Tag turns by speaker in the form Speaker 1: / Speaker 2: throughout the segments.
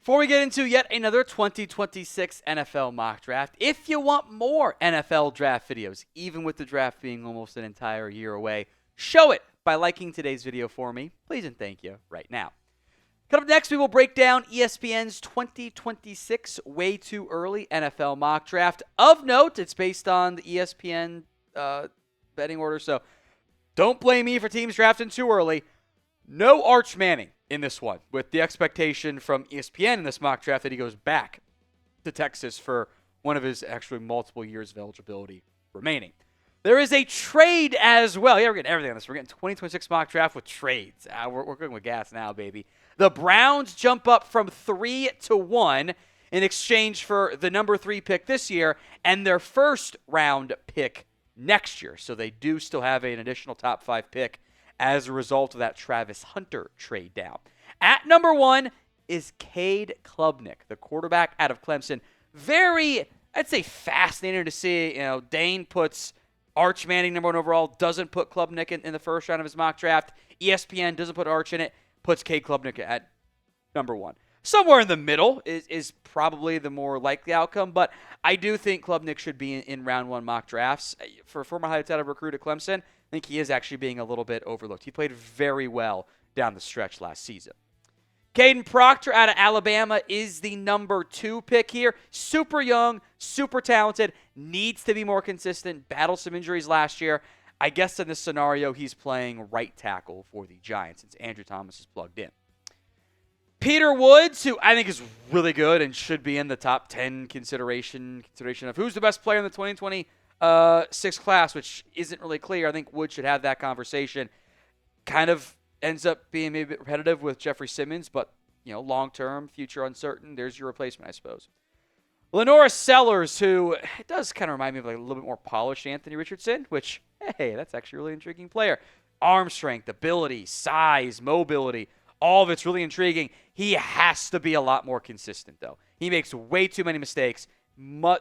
Speaker 1: Before we get into yet another 2026 NFL mock draft, if you want more NFL draft videos, even with the draft being almost an entire year away, show it by liking today's video for me. Please and thank you right now. Coming up next, we will break down ESPN's 2026 way too early NFL mock draft. Of note, it's based on the ESPN betting order, so don't blame me for teams drafting too early. No Arch Manning in this one, with the expectation from ESPN in this mock draft that he goes back to Texas for one of his actually multiple years of eligibility remaining. There is a trade as well. Yeah, we're getting everything on this. We're getting 2026 mock draft with trades. We're cooking with gas now, baby. The Browns jump up from 3 to 1 in exchange for the number 3 pick this year and their first round pick next year. So they do still have an additional top 5 pick as a result of that Travis Hunter trade down. At number 1 is Cade Klubnik, the quarterback out of Clemson. Very, I'd say, fascinating to see. Dane puts Arch Manning number 1 overall, doesn't put Klubnik in the first round of his mock draft. ESPN doesn't put Arch in it, puts Cade Klubnik at number 1. Somewhere in the middle is probably the more likely outcome, but I do think Klubnik should be in round 1 mock drafts. For a former high-touted recruit at Clemson, I think he is actually being a little bit overlooked. He played very well down the stretch last season. Kadyn Proctor out of Alabama is the number 2 pick here. Super young, super talented, needs to be more consistent, battled some injuries last year. I guess in this scenario, he's playing right tackle for the Giants since Andrew Thomas is plugged in. Peter Woods, who I think is really good and should be in the top 10 consideration of who's the best player in the 2026 class, which isn't really clear. I think Woods should have that conversation. Kind of ends up being maybe a bit repetitive with Jeffrey Simmons, but long-term, future uncertain. There's your replacement, I suppose. LaNorris Sellers, who does kind of remind me of a little bit more polished Anthony Richardson, which, hey, that's actually a really intriguing player. Arm strength, ability, size, mobility, all of it's really intriguing. He has to be a lot more consistent, though. He makes way too many mistakes.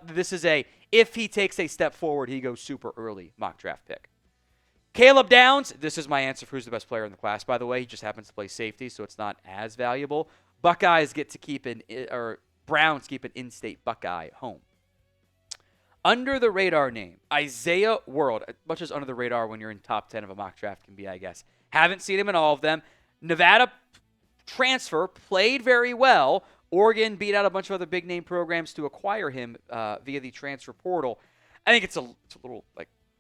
Speaker 1: This is if he takes a step forward, he goes super early mock draft pick. Caleb Downs, this is my answer for who's the best player in the class, by the way. He just happens to play safety, so it's not as valuable. Browns keep an in-state Buckeye home. Under the radar name, Isaiah World, much as under the radar when you're in top 10 of a mock draft can be, I guess. Haven't seen him in all of them. Nevada transfer, played very well. Oregon beat out a bunch of other big-name programs to acquire him via the transfer portal. I think it's a little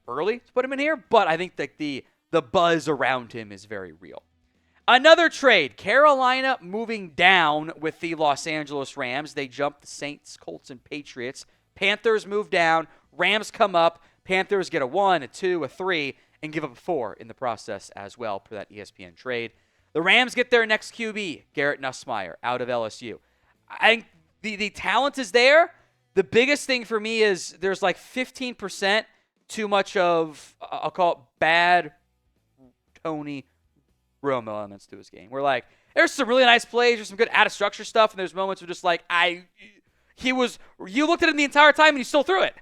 Speaker 1: early to put him in here, but I think that the buzz around him is very real. Another trade, Carolina moving down with the Los Angeles Rams. They jumped the Saints, Colts, and Patriots. Panthers move down. Rams come up. Panthers get a 1, a 2, a 3, and give up a 4 in the process as well per that ESPN trade. The Rams get their next QB, Garrett Nussmeier, out of LSU. I think the talent is there. The biggest thing for me is there's 15% too much of, I'll call it bad Tony Romo elements to his game. We're there's some really nice plays, there's some good out-of-structure stuff, and there's moments where just you looked at him the entire time and you still threw it.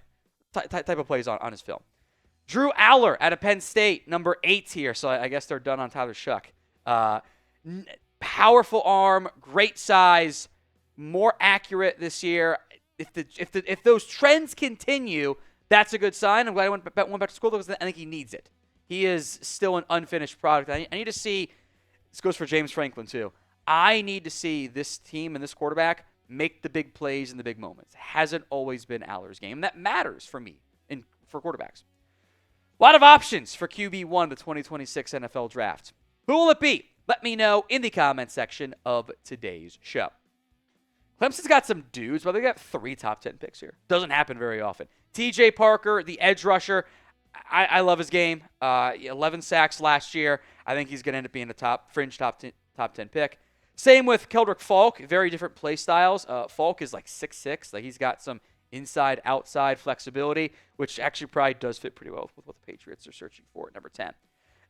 Speaker 1: Type of plays on his film. Drew Aller out of Penn State, number 8 here, so I guess they're done on Tyler Shuck. Powerful arm, great size, more accurate this year. If those trends continue, that's a good sign. I'm glad I went back to school because I think he needs it. He is still an unfinished product. I need to see, this goes for James Franklin too, I need to see this team and this quarterback make the big plays in the big moments. It hasn't always been Aller's game, and that matters for me and for quarterbacks. A lot of options for QB1 the 2026 NFL Draft. Who will it be? Let me know in the comments section of today's show. Clemson's got some dudes, but they got 3 top 10 picks here. Doesn't happen very often. TJ Parker, the edge rusher. I love his game. 11 sacks last year. I think he's going to end up being a fringe top 10 pick. Same with Keldrick Falk. Very different play styles. Falk is 6'6". He's got some inside-outside flexibility, which actually probably does fit pretty well with what the Patriots are searching for at number 10.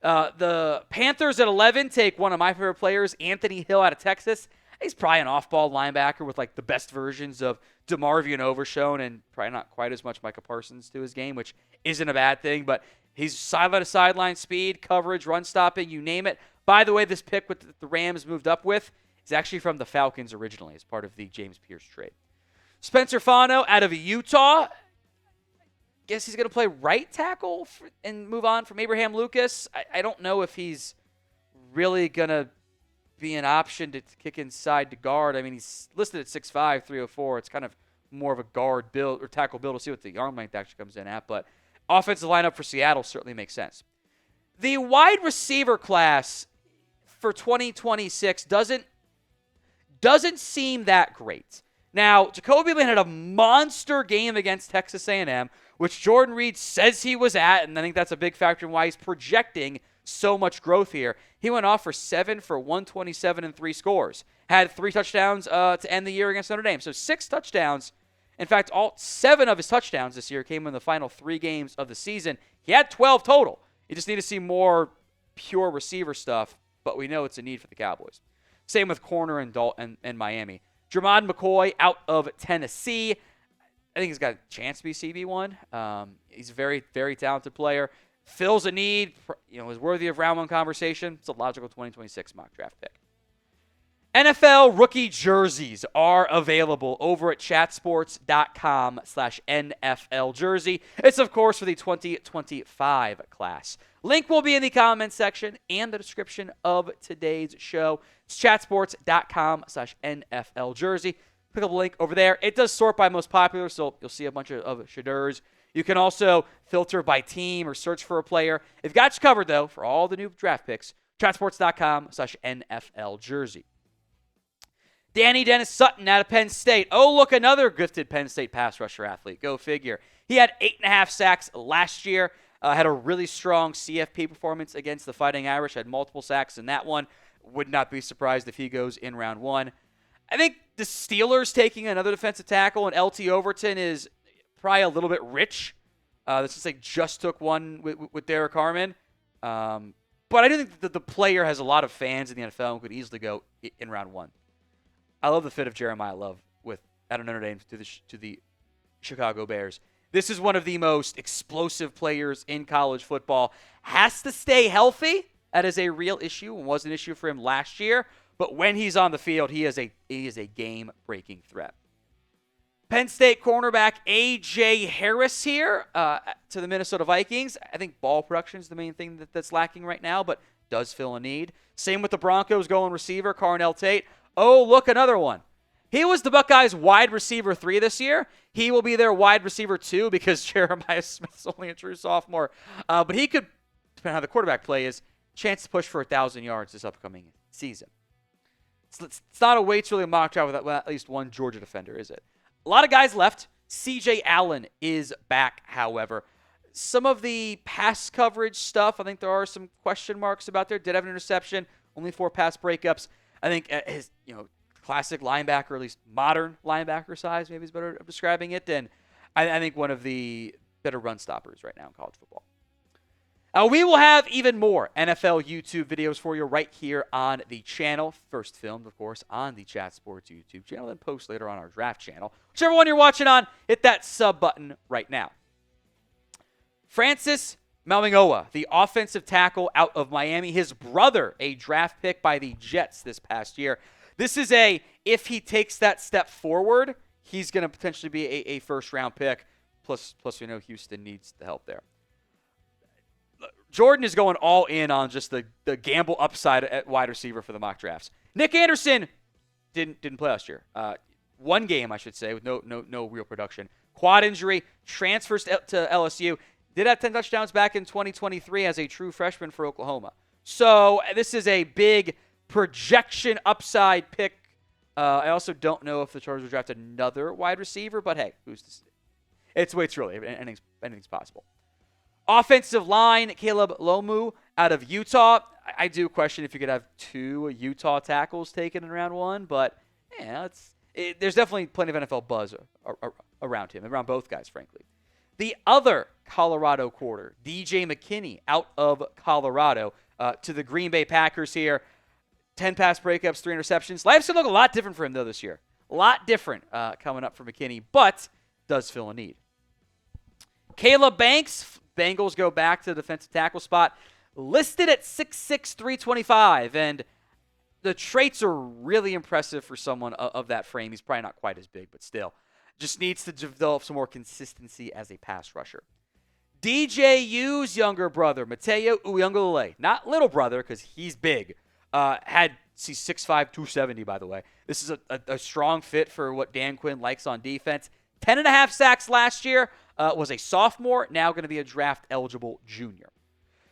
Speaker 1: The Panthers at 11 take one of my favorite players, Anthony Hill out of Texas. He's probably an off-ball linebacker with the best versions of DeMarvion Overshown and probably not quite as much Micah Parsons to his game, which isn't a bad thing, but he's sideline-to-sideline speed, coverage, run stopping, you name it. By the way, this pick with the Rams moved up with He's actually from the Falcons originally as part of the James Pierce trade. Spencer Fano out of Utah. Guess he's going to play right tackle and move on from Abraham Lucas. I don't know if he's really going to be an option to kick inside to guard. I mean, he's listed at 6'5", 304. It's kind of more of a guard build or tackle build. We'll see what the arm length actually comes in at. But offensive lineup for Seattle certainly makes sense. The wide receiver class for 2026 doesn't seem that great. Now, Jacoby Lynn had a monster game against Texas A&M, which Jordan Reid says he was at, and I think that's a big factor in why he's projecting so much growth here. He went off for 7 for 127 and 3 scores. Had 3 touchdowns to end the year against Notre Dame. So 6 touchdowns. In fact, all 7 of his touchdowns this year came in the final 3 games of the season. He had 12 total. You just need to see more pure receiver stuff, but we know it's a need for the Cowboys. Same with corner and Miami. Jermond McCoy out of Tennessee. I think he's got a chance to be CB1. He's a very, very talented player. Fills a need, is worthy of round 1 conversation. It's a logical 2026 mock draft pick. NFL rookie jerseys are available over at chatsports.com/NFL jersey. It's, of course, for the 2025 class. Link will be in the comments section and the description of today's show. It's chatsports.com/NFL jersey. Pick up a link over there. It does sort by most popular, so you'll see a bunch of Shadurs. You can also filter by team or search for a player. They've got you covered, though, for all the new draft picks. Chatsports.com/NFL jersey. Danny Dennis Sutton out of Penn State. Oh, look, another gifted Penn State pass rusher athlete. Go figure. He had 8.5 sacks last year. Had a really strong CFP performance against the Fighting Irish. Had multiple sacks in that one. Would not be surprised if he goes in round 1. I think the Steelers taking another defensive tackle and LT Overton is probably a little bit rich. Since they just took one with Derek Harmon. But I do think that the player has a lot of fans in the NFL and could easily go in round 1. I love the fit of Jeremiah Love out of Notre Dame to the Chicago Bears. This is one of the most explosive players in college football. Has to stay healthy. That is a real issue and was an issue for him last year. But when he's on the field, he is a game-breaking threat. Penn State cornerback A.J. Harris here to the Minnesota Vikings. I think ball production is the main thing that's lacking right now, but does fill a need. Same with the Broncos going receiver, Carnell Tate. Oh, look, another one. He was the Buckeyes' wide receiver 3 this year. He will be their wide receiver 2 because Jeremiah Smith's only a true sophomore. But he could, depending on how the quarterback play is, chance to push for 1,000 yards this upcoming season. It's not a way to really mock draft with at least one Georgia defender, is it? A lot of guys left. C.J. Allen is back, however. Some of the pass coverage stuff, I think there are some question marks about there. Did have an interception, only 4 pass breakups. I think his, classic linebacker, or at least modern linebacker size, maybe is better of describing it. And I think one of the better run stoppers right now in college football. We will have even more NFL YouTube videos for you right here on the channel. First filmed, of course, on the Chat Sports YouTube channel, then post later on our draft channel. Whichever one you're watching on, hit that sub button right now. Francis Mauigoa, the offensive tackle out of Miami. His brother, a draft pick by the Jets this past year. This is if he takes that step forward, he's going to potentially be a first-round pick. Plus we know Houston needs the help there. Jordan is going all in on just the gamble upside at wide receiver for the mock drafts. Nick Anderson didn't play last year. One game, I should say, with no real production. Quad injury, transfers to LSU. Did have 10 touchdowns back in 2023 as a true freshman for Oklahoma. So this is a big projection upside pick. I also don't know if the Chargers will draft another wide receiver, but hey, who's to say? It's really anything's possible. Offensive line, Caleb Lomu out of Utah. I do question if you could have 2 Utah tackles taken in round 1, but there's definitely plenty of NFL buzz around him, around both guys, frankly. The other Colorado quarter, DJ McKinney out of Colorado to the Green Bay Packers here. 10 pass breakups, 3 interceptions. Life's going to look a lot different for him, though, this year. A lot different coming up for McKinney, but does fill a need. Caleb Banks, Bengals go back to the defensive tackle spot, listed at 6'6", 325. And the traits are really impressive for someone of that frame. He's probably not quite as big, but still. Just needs to develop some more consistency as a pass rusher. DJU's younger brother, Mateo Uyunglele, not little brother because he's big, he's 6'5", 270, by the way. This is a strong fit for what Dan Quinn likes on defense. 10.5 sacks last year, was a sophomore, now going to be a draft-eligible junior.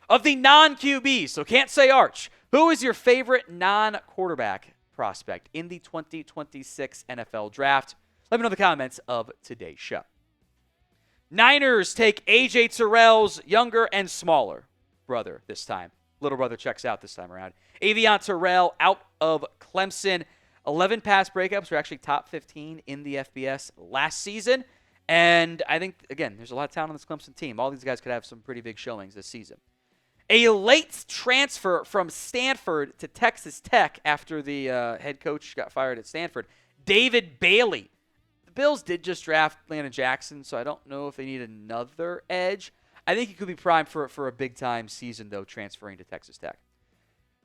Speaker 1: Of the non-QBs, so can't say Arch, who is your favorite non-quarterback prospect in the 2026 NFL Draft? Let me know in the comments of today's show. Niners take A.J. Terrell's younger and smaller brother this time. Little brother checks out this time around. Avion Terrell out of Clemson. 11 pass breakups were actually top 15 in the FBS last season. And I think, again, there's a lot of talent on this Clemson team. All these guys could have some pretty big showings this season. A late transfer from Stanford to Texas Tech after the head coach got fired at Stanford. David Bailey. The Bills did just draft Landon Jackson, so I don't know if they need another edge. I think he could be primed for a big-time season, though, transferring to Texas Tech.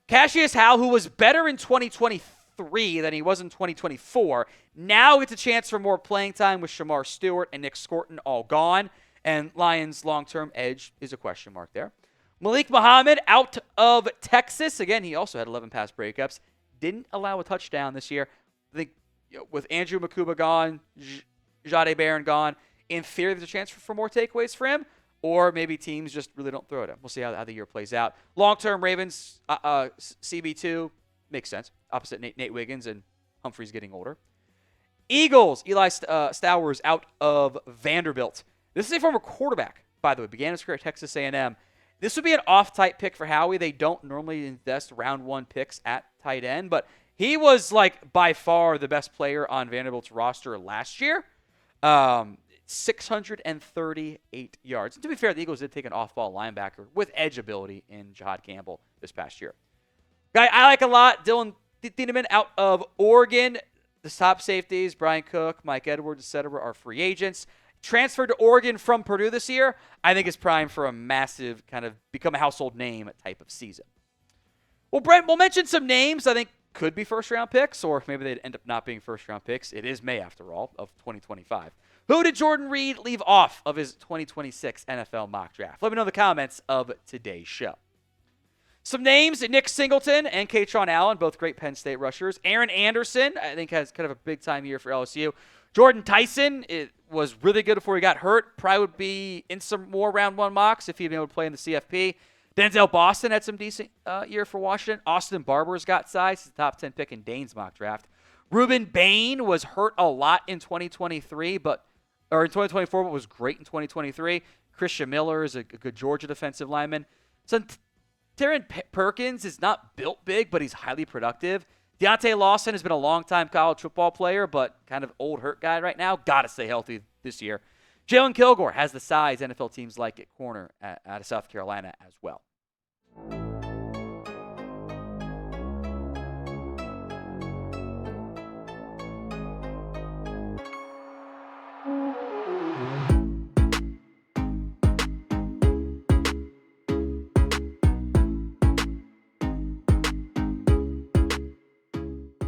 Speaker 1: Cassius Howell, who was better in 2023 than he was in 2024, now gets a chance for more playing time with Shamar Stewart and Nick Scorton all gone, and Lions' long-term edge is a question mark there. Malik Muhammad out of Texas. Again, he also had 11 pass breakups. Didn't allow a touchdown this year. I think with Andrew Makuba gone, Jade Barron gone, in theory there's a chance for more takeaways for him, or maybe teams just really don't throw at him. We'll see how the year plays out. Long-term Ravens, CB2, makes sense. Opposite Nate Wiggins, and Humphrey's getting older. Eagles, Eli Stowers out of Vanderbilt. This is a former quarterback, by the way. Began his career at Texas A&M. This would be an off-type pick for Howie. They don't normally invest round one picks at tight end, but he was, like, by far the best player on Vanderbilt's roster last year. 638 yards. And to be fair, the Eagles did take an off-ball linebacker with edge ability in Jahad Campbell this past year. Guy I like a lot, Dylan Thieneman out of Oregon. The top safeties, Brian Cook, Mike Edwards, etc., are free agents. Transferred to Oregon from Purdue this year, I think is primed for a massive kind of become a household name type of season. Well, Brent, we'll mention some names I think could be first-round picks, or maybe they'd end up not being first-round picks. It is May, after all, of 2025. Who did Jordan Reid leave off of his 2026 NFL mock draft? Let me know in the comments of today's show. Some names, Nick Singleton and Katron Allen, both great Penn State rushers. Aaron Anderson, I think, has kind of a big-time year for LSU. Jordan Tyson was really good before he got hurt. Probably would be in some more round one mocks if he'd been able to play in the CFP. Denzel Boston had some decent year for Washington. Austin Barber's got size. He's the top 10 pick in Dane's mock draft. Ruben Bain was hurt a lot in 2023, or in 2024, but was great in 2023. Christian Miller is a good Georgia defensive lineman. So Taryn Perkins is not built big, but he's highly productive. Deontay Lawson has been a long-time college football player, but kind of old hurt guy right now. Got to stay healthy this year. Jalen Kilgore has the size NFL teams like at corner out of South Carolina as well.